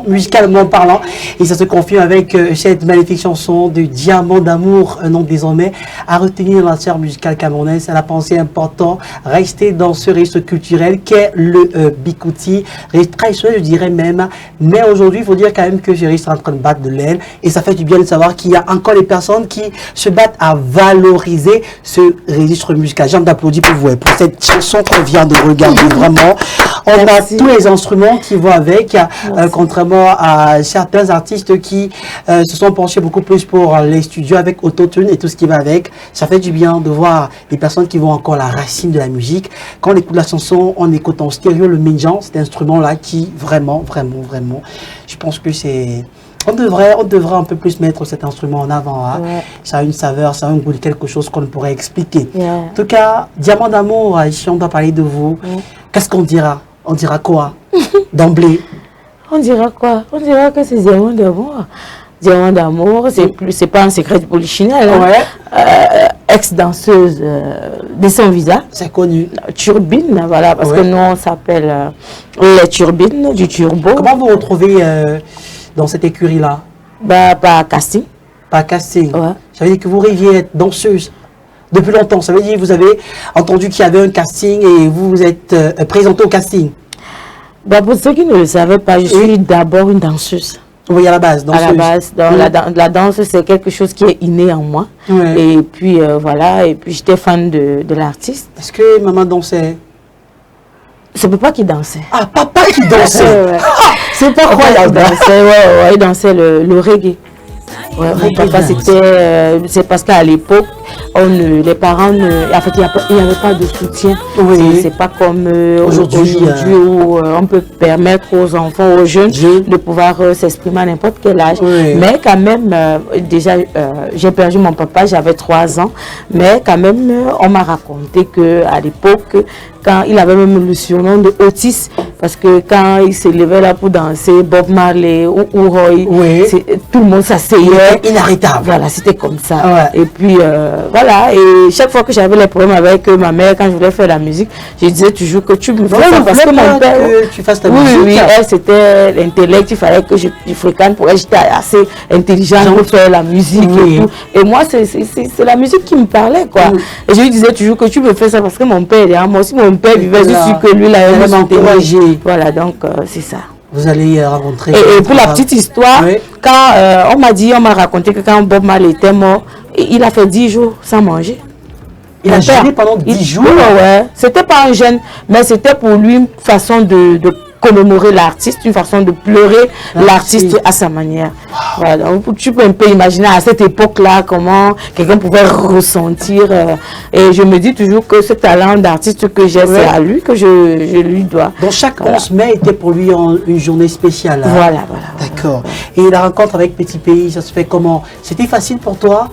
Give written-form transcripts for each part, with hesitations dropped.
musicalement parlant, et ça se confirme avec cette magnifique chanson de Diamant d'amour, un nom désormais à retenir dans la sphère musicale camerounaise. Elle a pensé important rester dans ce registre culturel qu'est le bikouti, registre traditionnel je dirais même, mais aujourd'hui il faut dire quand même que ce registre est en train de battre de l'aile, et ça fait du bien de savoir qu'il y a encore des personnes qui se battent à valoriser ce registre musical. J'en applaudis pour vous, pour cette chanson qu'on vient de regarder. Vraiment, on a tous les instruments qui vont avec, contrairement à certains artistes qui se sont penchés beaucoup plus pour les studios avec autotune et tout ce qui va avec. Ça fait du bien de voir des personnes qui vont encore à la racine de la musique. Quand on écoute la chanson, on écoute en stéréo le minjan, cet instrument-là qui vraiment, je pense que c'est... On devrait un peu plus mettre cet instrument en avant. Hein. Ouais. Ça a une saveur, ça a un goût de quelque chose qu'on ne pourrait expliquer. Yeah. En tout cas, Diamant d'amour, si on doit parler de vous, qu'est-ce qu'on dira? On dira quoi d'emblée? On dira quoi? On dira que c'est Diamant d'amour. Diamant d'amour, c'est pas un secret de polichinelle. Hein. Ouais. Ex-danseuse de son visa. C'est connu. Turbine, voilà, parce que nous on s'appelle les turbines du turbo. Comment vous retrouvez dans cette écurie-là? Bah, par casting. Par casting. Ouais. Ça veut dire que vous rêviez être danseuse depuis longtemps. Ça veut dire que vous avez entendu qu'il y avait un casting et vous vous êtes présenté au casting. Bah, pour ceux qui ne le savaient pas, je suis d'abord une danseuse. Oui, à la base, danseuse. À la base, la danse, c'est quelque chose qui est inné en moi. Ouais. Et puis, voilà, et puis j'étais fan de l'artiste. Est-ce que maman dansait? C'est papa qui dansait. Ah, papa qui dansait. C'est pas incroyable. Il dansait le reggae. Ouais, mon papa, c'est parce qu'à l'époque, les parents, en fait, il n'y avait pas de soutien. Oui. C'est pas comme aujourd'hui où on peut permettre aux enfants, aux jeunes, de pouvoir s'exprimer à n'importe quel âge. Oui. Mais quand même, déjà, j'ai perdu mon papa, j'avais 3 ans. Mais quand même, on m'a raconté qu'à l'époque, quand il avait même le surnom de Otis, parce que quand il se levait là pour danser, Bob Marley ou Roy, tout le monde s'asseyait. Inarrêtable. Voilà, c'était comme ça. Ouais. Et puis, voilà, et chaque fois que j'avais les problèmes avec ma mère, quand je voulais faire la musique, je disais toujours que tu me fais ça, parce que mon père... que tu fasses ta musique. Oui, elle, c'était l'intellect, il fallait que je fréquente pour elle, j'étais assez intelligente pour faire la musique et tout. Et moi, c'est la musique qui me parlait, quoi. Et je lui disais toujours que tu me fais ça, parce que mon père est moi aussi, mon père vivait juste que lui, il avait même encouragé. Voilà, donc c'est ça. Vous allez rencontrer... Et pour la petite histoire, quand on m'a raconté que quand Bob Marley était mort, il a fait 10 jours sans manger. Il a jeûné pendant 10 jours? Ouais, c'était pas un jeûne, mais c'était pour lui une façon de commémorer l'artiste, une façon de pleurer l'artiste à sa manière. Wow. Voilà, donc tu peux un peu imaginer à cette époque-là comment quelqu'un pouvait ressentir. Et je me dis toujours que ce talent d'artiste que j'ai, c'est à lui que je lui dois. Donc chaque 11 mai était pour lui une journée spéciale. Hein? Voilà. D'accord. Et la rencontre avec Petit Pays, ça se fait comment? C'était facile pour toi?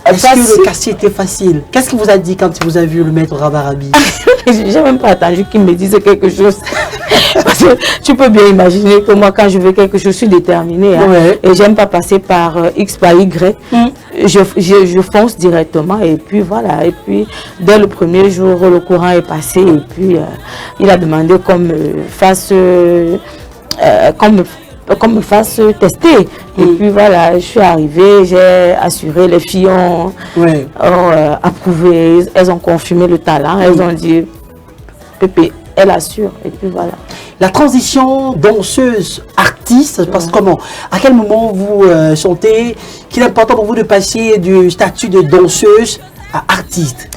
Est-ce que le quartier était facile? Qu'est-ce qu'il vous a dit quand vous avez vu le maître Rabarabi? J'ai même pas attendu qu'il me dise quelque chose. Parce que tu peux bien imaginer que moi, quand je veux quelque chose, je suis déterminée. Hein, et j'aime pas passer par X, par Y. Je fonce directement. Et puis voilà. Et puis, dès le premier jour, le courant est passé. Et puis, il a demandé qu'on me fasse... qu'on me fasse tester. Et puis voilà, je suis arrivée, j'ai assuré, les filles ont approuvé, elles ont confirmé le talent, elles ont dit, Pépé, elle assure. Et puis voilà. La transition danseuse-artiste, ça se passe comment? À quel moment vous sentez qu'il est important pour vous de passer du statut de danseuse à artiste?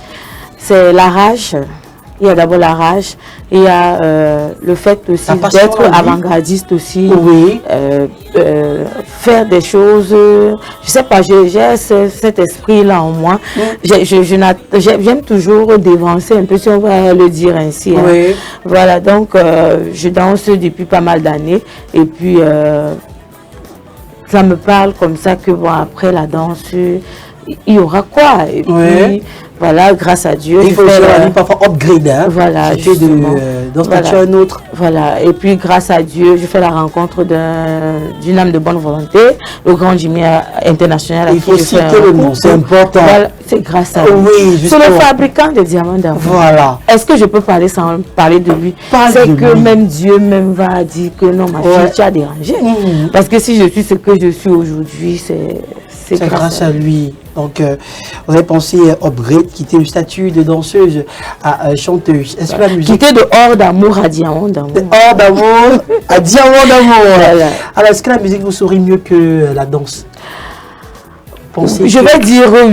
C'est la rage. Il y a d'abord la rage, et il y a le fait aussi d'être avant-gardiste aussi, faire des choses, je sais pas, j'ai cet esprit-là en moi. J'aime toujours dévancer un peu, si on va le dire ainsi. Hein. Voilà, donc je danse depuis pas mal d'années, et puis ça me parle comme ça que bon, après la danse, il y aura quoi? Et puis, voilà, grâce à Dieu. Il faut parfois upgrade, hein, voilà, de d'un statut à un autre. Voilà, et puis grâce à Dieu, je fais la rencontre d'une âme de bonne volonté, le grand Jimmy international. Il faut citer le nom, c'est important. Voilà, c'est grâce à lui. Oui, c'est le fabricant de diamants d'amour. Voilà. Est-ce que je peux parler sans parler de lui? C'est que même Dieu même va dire que non, ma fille, tu as dérangé. Parce que si je suis ce que je suis aujourd'hui, c'est grâce à lui. Donc, vous avez pensé upgrade, quitter le statut de danseuse à chanteuse. Est-ce que la musique... Quitter de hors d'amour à diamant d'amour. De hors d'amour à diamant d'amour. Voilà. Alors, est-ce que la musique vous sourit mieux que la danse? Je vais dire